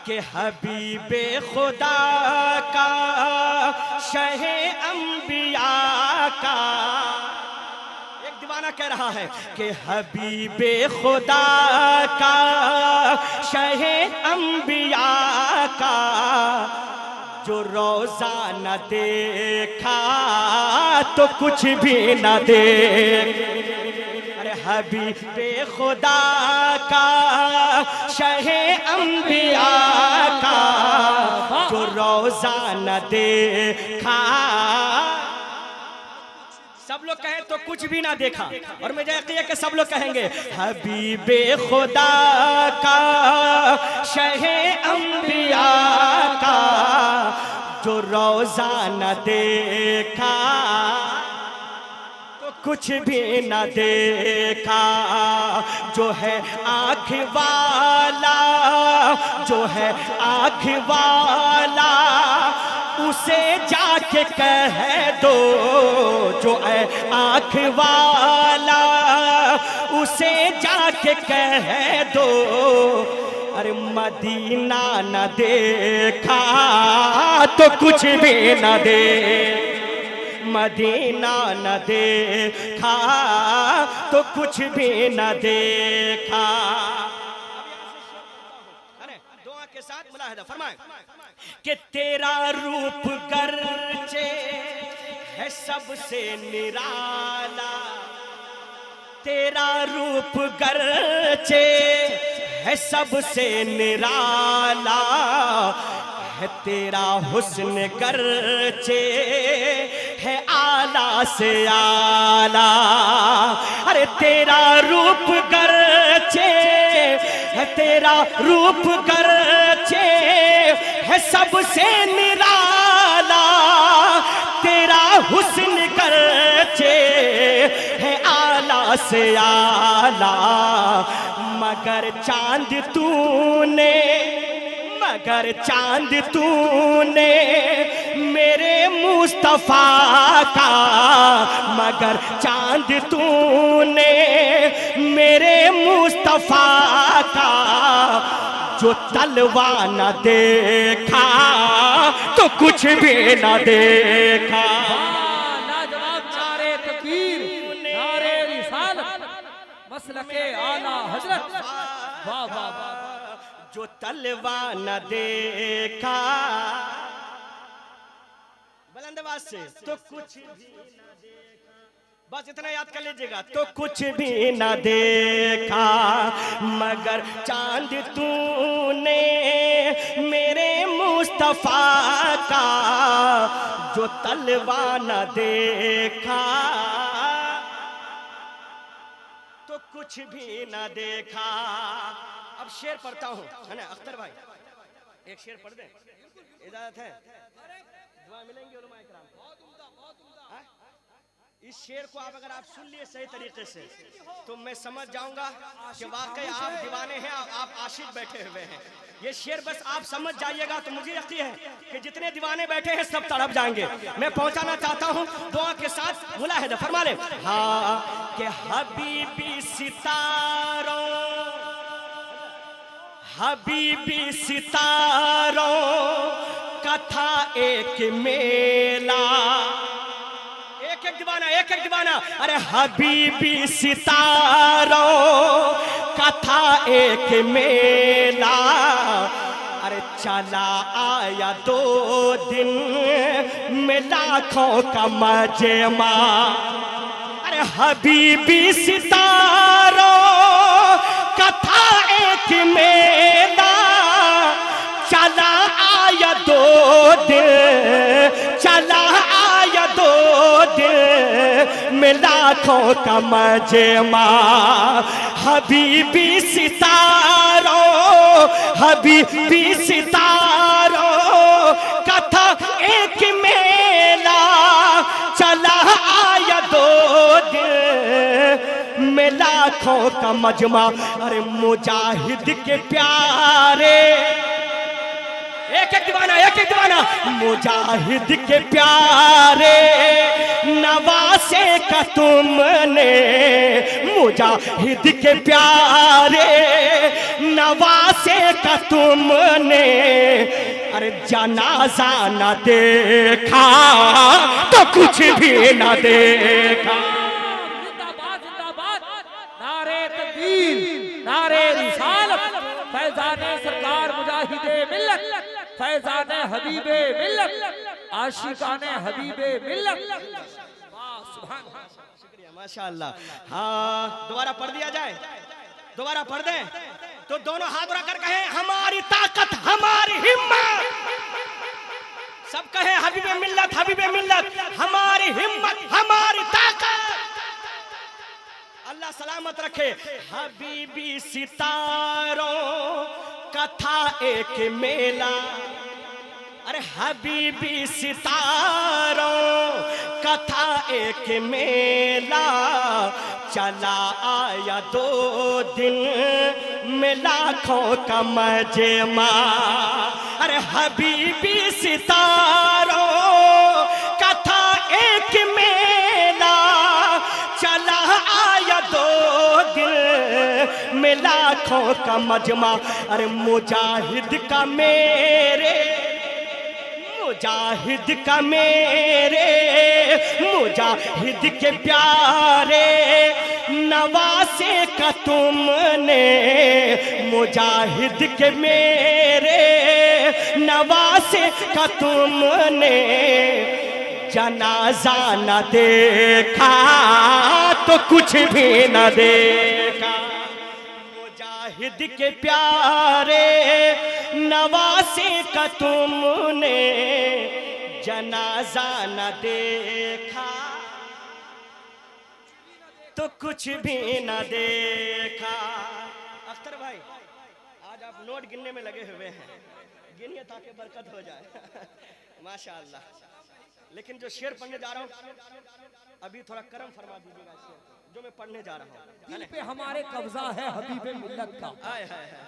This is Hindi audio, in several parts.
कि हबीबे खुदा का शहे अंबिया का, एक दीवाना कह रहा है कि हबीबे खुदा का शहे अंबिया का, जो रोजा न देखा तो कुछ भी न देख। अरे हबीबे खुदा का शहे अंबिया का, जो रोजा न देखा, सब लोग कहें तो कुछ भी ना देखा, और मुझे यकीन है कि सब लोग कहेंगे हबीबे खुदा का शहे अंबिया का, जो रोजा न देखा तो कुछ भी न देखा, जो है आँख वाला, जो है आँख वाला, उसे जाके कह दो, जो है आँख वाला, उसे जाके कह दो, अरे मदीना न देखा तो कुछ भी न दे, मदीना न देखा तो कुछ भी न देखा। दुआ के साथ मुलाहिदा फरमाएं कि तेरा रूप गर्चे है सबसे निराला, तेरा रूप गर्चे है सबसे निराला, है तेरा हुस्न गर्चे है आला से आला, अरे तेरा रूप गर्चे है, तेरा रूप गर्चे है सबसे निराला, तेरा हुस्न गर्चे है आला से आला, मगर चांद तूने, मगर चांद तूने मेरे मुस्तफा का, मगर चांद तूने मेरे मुस्तफा का, जो तलवा न देखा तो कुछ भी न देखा। लाजवाब नारे तकबीर, नारे रिसालत, मसलके आला हजरत, वाह वाह वाह, जो तलवा न देखा, बुलंद आवाज से, तो कुछ भी न देखा, बस इतना याद कर लीजिएगा, तो कुछ भी न देखा, मगर चांद तूने मेरे मुस्तफा का, जो तलवा न देखा तो कुछ भी न देखा। अब शेर पढ़ता हूँ, है ना अख्तर भाई, एक शेर पढ़ दें, इजाजत है? दुआ मिलेंगी उलमा इकराम। इस शेर को आप अगर आप सुन लिए सही तरीके से तो मैं समझ जाऊंगा कि वाकई आप दीवाने हैं, आप आशिक बैठे हुए हैं। ये शेर बस आप समझ जाइएगा तो मुझे यकीन है कि जितने दीवाने बैठे हैं सब तड़प जाएंगे। मैं पहुंचाना चाहता हूं दुआ के साथ, मुलाहिदा फरमा ले। हाँ कि हबीबी सितारों, हबीबी सितारों का था एक मेला, एक एक दीवाना, एक एक दीवाना, अरे हबीबी सितारों का था एक मेला, अरे चला आया 2 दिन में लाखों का मजमा, अरे हबीबी सितारों का था एक मेला, चला आया 2 दिन, चला आया 2 दिन में लाखों का मजमा, हबीबी सितारों, हबीबी सितारों का था एक मेला, चला आया 2 दिन में लाखों का मजमा, अरे मुजाहिद के प्यारे, एक एक दीवाना, एक एक दीवाना, मुजाहिद के प्यारे नवाज नवासे का तुमने मुजाहिद के प्यारे, नवासे का तुमने अरे जनाजा न देखा तो कुछ भी न देखा। जिंदाबाद जिंदाबाद, नारे तकबीर, नारे रिसालत, फैजाने सरकार मुजाहिदे मिल्लत, फैजाने हबीबे मिल्लत, आशिकाने हबीबे मिल्लत। वाह सुभान अल्लाह, शुक्रिया माशाअल्लाह। हाँ दोबारा पढ़ दिया जाए, दोबारा पढ़ दें तो दोनों हाथ उठाकर कहें हमारी ताकत हमारी हिम्मत, सब कहें हबीबे मिल्लत हबीबे मिल्लत, हमारी हिम्मत हमारी ताकत। अल्लाह सलामत रखे। हबीबी सितारों का था एक मेला, अरे हबीबी सितारों का था एक मेला, चला आया 2 दिन में लाखों का मजमा। अरे हबीबी सितारों का था एक मेला, चला आया 2 दिन में लाखों का मजमा। अरे मुजाहिद का मेरे, मुजाहिद का मेरे, मुजाहिद के प्यारे, नवासे का तुमने मुजाहिद के मेरे, नवासे का तुमने जनाजा न देखा तो कुछ भी न देखा। मुजाहिद के प्यारे, नवासे का तुमने जनाजा न देखा तो कुछ भी न देखा। अख्तर भाई आज आप नोट गिनने में लगे हुए हैं, गिनिए ताकि बरकत हो जाए। माशाअल्लाह। लेकिन जो शेर पढ़ने जा रहा हूँ अभी थोड़ा करम फरमा दीजिएगा, शेर जो मैं पढ़ने जा रहा हूँ। दिल पे हमारे कब्जा है हबीबे मिल्लत का,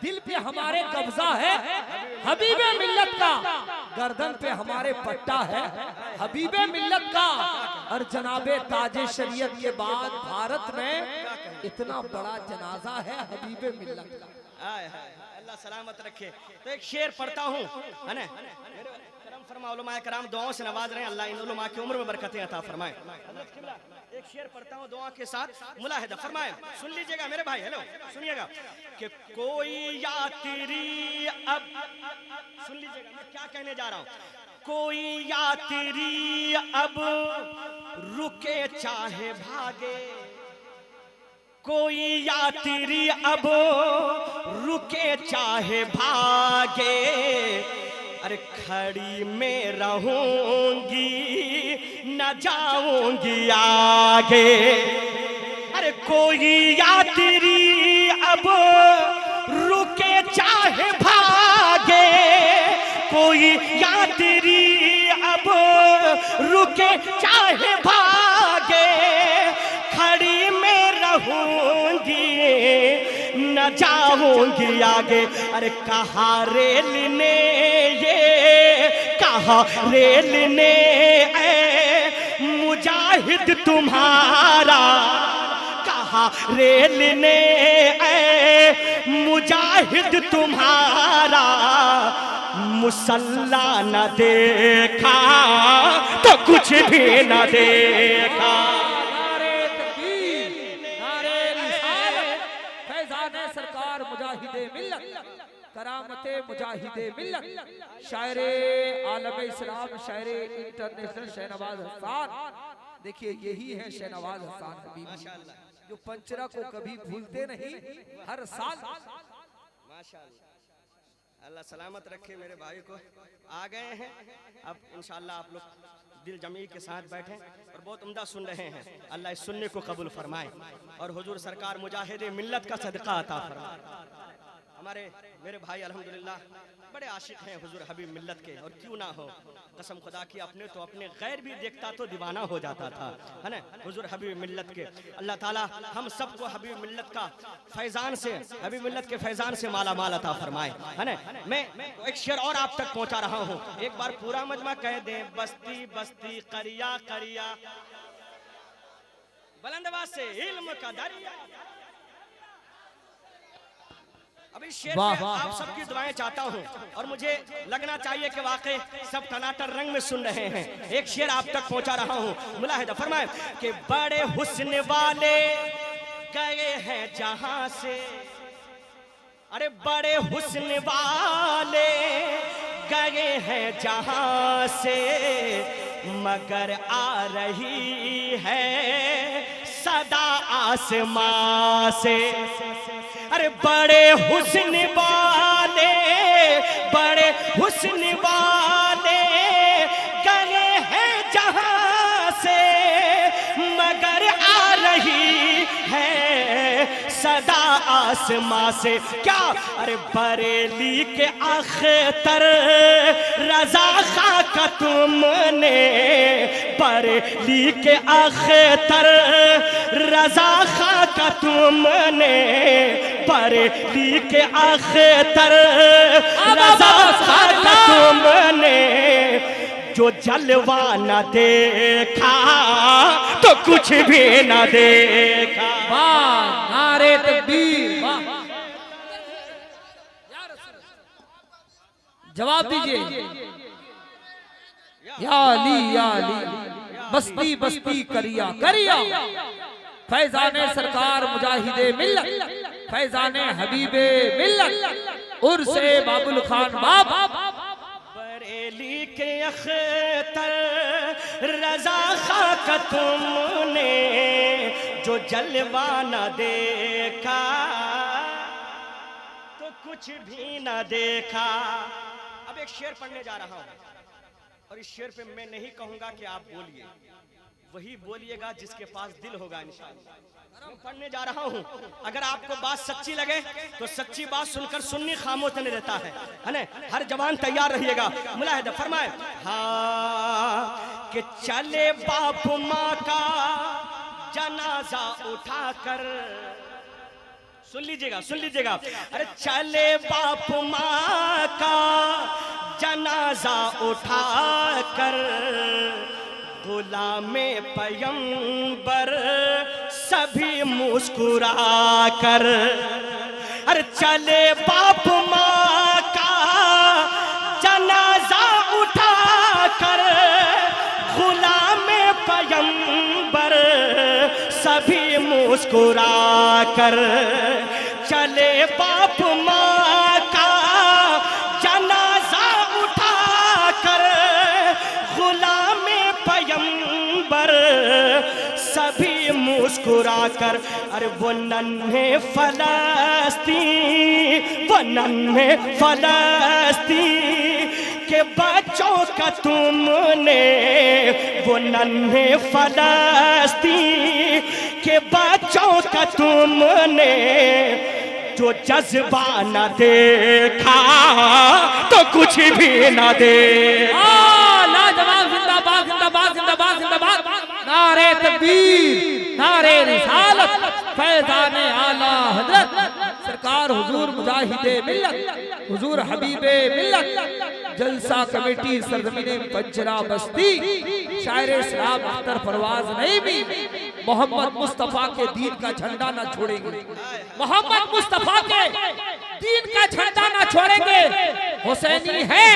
दिल पे हमारे कब्जा है हबीबे मिल्लत का, गर्दन पे हमारे पट्टा है हबीबे मिल्लत का, और जनाबे ताजे शरीयत के बाद भारत में इतना बड़ा जनाजा है हबीबे मिल्लत का। अल्लाह सलामत रखे। तो एक शेर पढ़ता हूँ, है ना, करम फरमा, उलमाए कराम दुआओं से नवाज रहे हैं, अल्लाह इन उलमा की उम्र में बरकतें अता फरमाए। एक शेर पढ़ता हूँ दुआ के साथ, मुलाहिदा फरमाए, सुन लीजिएगा मेरे भाई, हेलो सुनिएगा कि कोई यात्री अब, सुन लीजिएगा मैं क्या कहने जा रहा हूँ, कोई यात्री अब रुके चाहे भागे, कोई यात्री अब रुके चाहे भागे, अरे खड़ी में रहूंगी न जाऊंगी आगे। अरे कोई यात्री अब रुके चाहे भागे, कोई यात्री अब रुके चाहे भागे, खड़ी में रहूंगी न जाऊंगी आगे। अरे कहा रेल ने ये, कहा रेल ने मुजाहिद तुम्हारा, कहा रेल ने मुजाहिद तुम्हारा, मुसल्ला न देखा तो कुछ भी न देखा। मुजाहिदे मिल्लत, करामते मुजाहिदे मिल्लत, शायरे आलम इस्लाम, शायरे इंटरनेशनल शहनवाज हसन। देखिए यही है शहनवाज हसन हबीबी, जो पंचरा को कभी भूलते नहीं, हर साल। माशाअल्लाह, अल्लाह सलामत रखे मेरे भाई को। आ गए हैं अब इंशाअल्लाह आप लोग दिल जमी के साथ बैठे और बहुत उम्दा सुन रहे हैं। अल्लाह इस सुनने को कबूल फरमाए और हुजूर सरकार मुजाहिदे मिल्लत का सदका अता फरमाए। हमारे मेरे भाई अल्हम्दुलिल्लाह बड़े आशिक हैं हुजूर हबीब मिल्लत के, और क्यों ना हो, कसम खुदा की अपने तो अपने गैर भी देखता तो दीवाना हो जाता था, है ना, हुजूर हबीब मिल्लत के। अल्लाह ताला हम सबको हबीब मिल्लत का फैजान से, हबीब मिल्लत के फैजान से माला माल अता फरमाए, है ना। मैं एक शेर और आप तक पहुंचा रहा हूँ, एक बार पूरा मजमा कह दें, बस्ती बस्ती करिया करिया, बुलंद आवाज से इल्म का दरिया। अभी शेर पे आप सबकी दुआएं चाहता हूं और मुझे लगना चाहिए कि वाकई सब टनाटर रंग में सुन रहे हैं। एक शेर आप तक पहुंचा रहा हूं, मुलाहिदा फरमाए कि बड़े हुस्न वाले गए हैं जहां से, अरे बड़े हुस्न वाले गए हैं जहां से, मगर आ रही है सदा आसमां से। अरे बड़े हुस्न वाले, बड़े हुस्न वाले गए हैं जहां से, मगर आ रही है सदा आसमां से। क्या? अरे बरेली के अख्तर रजा खा का तुमने, बरेली के अख्तर रजा खा का तुमने, बरेली के अख्तर रजा खा का तुमने, जो जलवा न देखा तो कुछ भी न देखा। वाह, नारे तकबीर, वाह। जवाब दीजिए। या अली या अली, बस्ती बस्ती करिया करिया, फैजाने सरकार मुजाहिदे मिल्लत, फैजाने हबीबे मिल्लत, उर्से बाबुल खान बाप, बरेली के अख्तर रजा खा का तुमने, जो जलवा न देखा तो कुछ भी न देखा। अब एक शेर पढ़ने जा रहा हूं और इस शेर पे मैं नहीं कहूंगा कि आप बोलिए, वही बोलिएगा जिसके पास दिल होगा इंशाअल्लाह। मैं पढ़ने जा रहा हूं, अगर आपको बात सच्ची लगे तो सच्ची बात सुनकर सुन्नी खामोश नहीं रहता है ना? हर जवान तैयार रहिएगा। मुलाहिदा फरमाए हाँ कि चले बाप माँ का जनाजा उठाकर, सुन लीजिएगा सुन लीजिएगा। अरे चले बाप माँ का जनाजा उठाकर, गुलामे पैगंबर सभी मुस्कुरा कर। अरे चले बाप माँ का जनाजा उठा कर, गुलामे पैगंबर सभी मुस्कुरा कर। चले बाप माँ का जनाजा उठा कर, गुलामे पैगंबर सभी मुस्कुरा कर। अरे वो नन्हे फलस्तीन, वो नन्हे फलस्तीन के बच्चों का तुमने, वो नन्हे फलस्तीन के बच्चों का तुमने, जो जज्बा न देखा तो कुछ भी न देखा। लाजवाब, जिंदाबाद जिंदाबाद जिंदाबाद जिंदाबाद, नारे तकबीर, नारे रिसालत, फैजाने आला हजरत सरकार हुजूर मुजाहिदे मिल्लत, हुजूर हबीबे मिल्लत, जलसा कमेटी सरजमीने पंजरा बस्ती, शायर इस्लाम अख्तर परवाज नईमी, मोहम्मद मुस्तफा के दीन का झंडा ना छोड़ेंगे, मोहम्मद मुस्तफा के दीन का झंडा ना छोड़ेंगे, हुसैनी है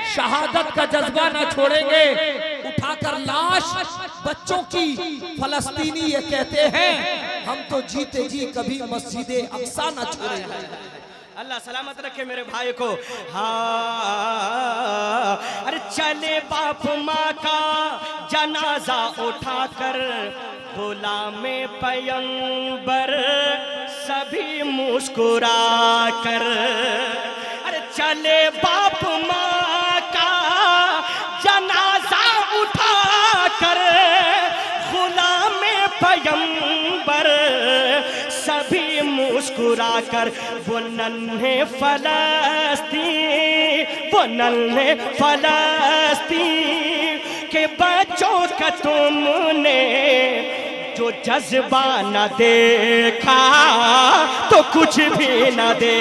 शहादत का जज्बा ना छोड़ेंगे। उठाकर लाश बच्चों की फलस्तीनी ये कहते हैं, हम तो जीते जी कभी मस्जिदे अक्सा ना छोड़ेंगे। अल्लाह सलामत रखे मेरे भाई को। हाँ अरे चले बाप माँ का जनाजा उठाकर, गुलामे पैगंबर सभी मुस्कुरा कर। अरे चले बाप माँ का जनाजा उठाकर, गुलामे पैगंबर सभी मुस्कुरा कर। वो नन्हे फलस्तीन, वो नन्हे फलस्तीन के बच्चों का तुमने, जो जज्बा न देखा तो कुछ भी न दे।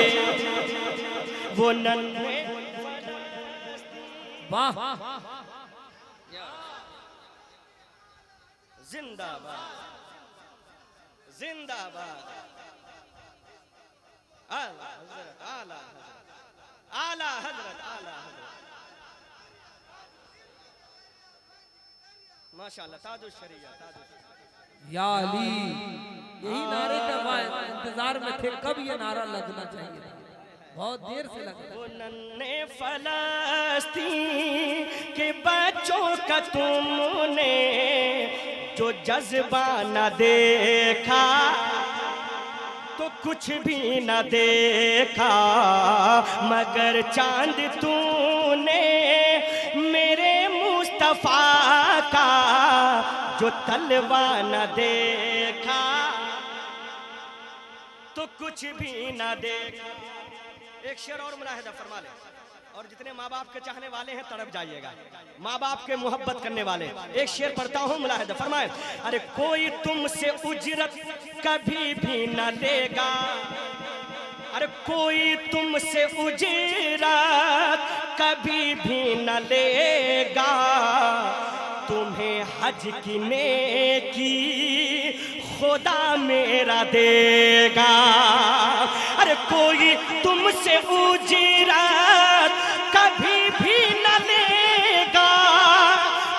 वो नन्हे वाह, जिंदाबाद। जिंदाबाद। आला हजरत, आला हजरत, आला हजरत, आला हजरत। माशाअल्लाह, ताजुश शरिया, ताजुश शरिया। या अली, यही नारे का इंतजार में थे, कब ये नारा लगना चाहिए था, बहुत देर से लग रहा। वो नन्हे फलस्तीन के बच्चों का तुमने जो जज्बा न देखा तो कुछ भी न देखा, मगर चांद तूने मेरे मुस्तफा का जो तलवा न देखा तो कुछ भी न देखा। एक शेर और मुलाहिदा फरमा ले, और जितने माँ बाप के चाहने वाले हैं तड़प जाइएगा, माँ बाप के मोहब्बत करने वाले। एक शेर पढ़ता हूँ, मुलाहिदा फरमाए। अरे कोई तुमसे उजरत कभी भी न लेगा, अरे कोई तुमसे उजरत कभी भी न लेगा, तुम्हें हज की नेकी खुदा मेरा देगा। अरे कोई तुमसे उजरत कभी भी न लेगा,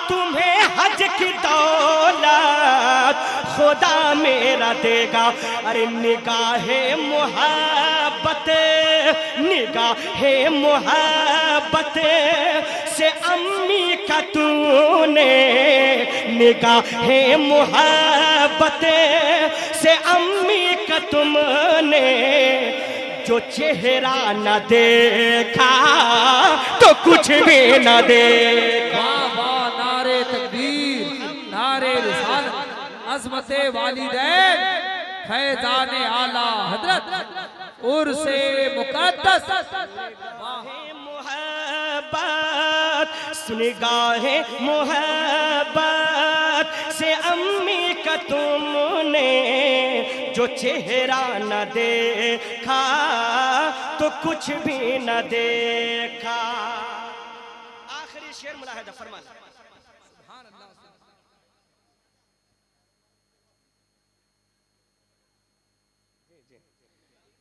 तुम्हें हज की दौलत खुदा मेरा देगा। अरे निगाहे मोहब्बत, निगाहे मोहब्बत से अम्मी का तूने, निगाहे मोहब्बत से अम्मी का तुमने जो चेहरा न देखा तो कुछ भी न देखा। वाह वाह, नारे तकबीर, नारे रिसालत, अज़मते वालिदैन, फैज़ाने आला हजरत, उर्से मुक़द्दस। मोहब्बत निगाहे मोहब्बत से अम्मी का तुमने जो चेहरा न देखा तो कुछ भी न देखा। आखिरी शेर मुलाहिदा फरमाना।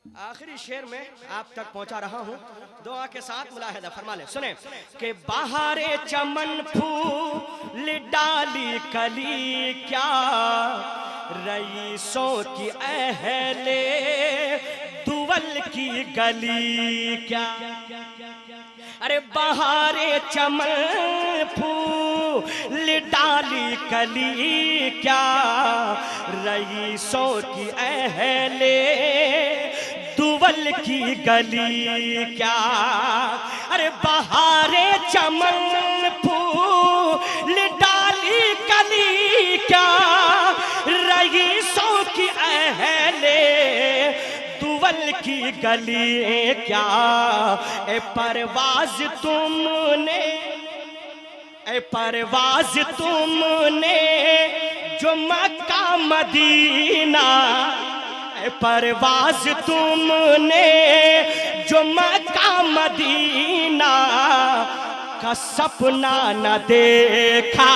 आखिरी शेर में आप तक पहुंचा रहा हूं, दुआ के साथ मुलाहिदा फरमा ले। सुने कि बहारे चमन फूल डाली कली क्या, रईसों की अहले दुवल की गली क्या। अरे बहारे चमन फूल डाली कली क्या, रईसों की अहले दुवल की गली क्या। अरे बहारे चमन फूल डाली कली क्या, रईसों की अहले दुवल की गली क्या। ए परवाज तुमने, ए परवाज तुमने जो मक्का मदीना, परवाज तुमने जो मक्का मदीना का सपना न देखा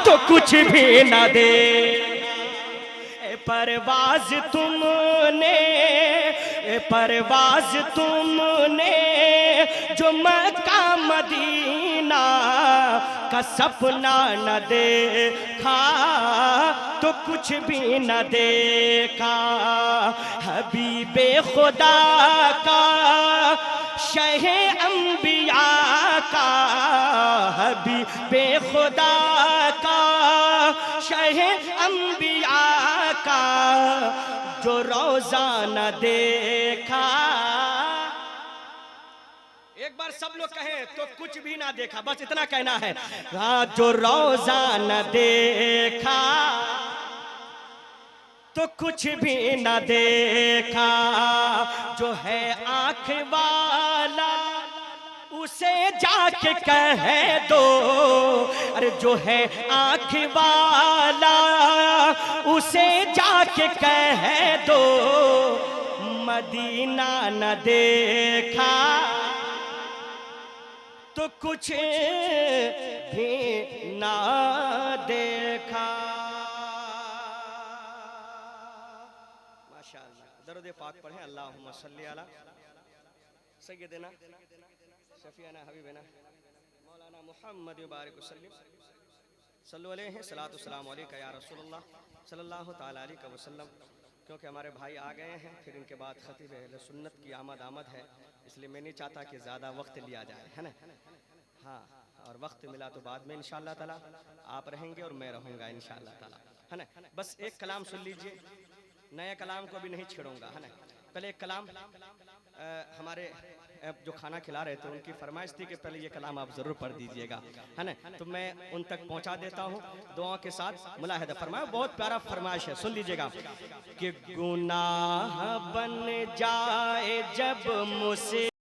तो कुछ भी न दे। परवाज तुमने, परवाज तुमने जो मक्का मदीना का सपना न देखा तो कुछ भी न देखा। हबीबे खुदा का शहे अंबिया का, हबीबे खुदा का शहे अंबिया का जो रोजा न देखा। एक बार सब लोग कहें तो कुछ भी ना देखा, बस इतना कहना है। जो रोजा न देखा तो कुछ भी न देखा, जो है आँख वाला उसे जाके कह दो। अरे जो है आँख वाला उसे जाके कह दो, मदीना न देखा तो कुछ भी ना देखा। दरूद पाक पढ़ें। अल्लाहुम्मा सल्ली अला सय्यदिना शफीना हबीबना मौलाना मुहम्मद बारिक वसल्लम सल्लल्लाहु अलैहि सलातु वस्सलामु अलैका या रसूलुल्लाह सल्लल्लाहु ताला अलैहि वसल्लम। क्योंकि हमारे भाई आ गए हैं, फिर इनके बाद खतीब अहले सुन्नत की आमद है, इसलिए मैं नहीं चाहता कि ज़्यादा वक्त लिया जाए, है ना। हाँ, और वक्त मिला तो बाद में इंशाअल्लाह ताला आप रहेंगे और मैं रहूँगा इंशाअल्लाह ताला, है ना। बस एक कलाम सुन लीजिए, नए कलाम को भी नहीं छेड़ूंगा, है ना। पहले एक कलाम हमारे जो खाना खिला रहे थे उनकी फरमाइश थी कि पहले ये कलाम आप ज़रूर पढ़ दीजिएगा, है ना। तो मैं उन तक पहुंचा देता हूँ दुआ के साथ। मुलाहिदा फरमाया, बहुत प्यारा फरमाइश है, सुन लीजिएगा। कि गुनाह बन जाए जब मुझसे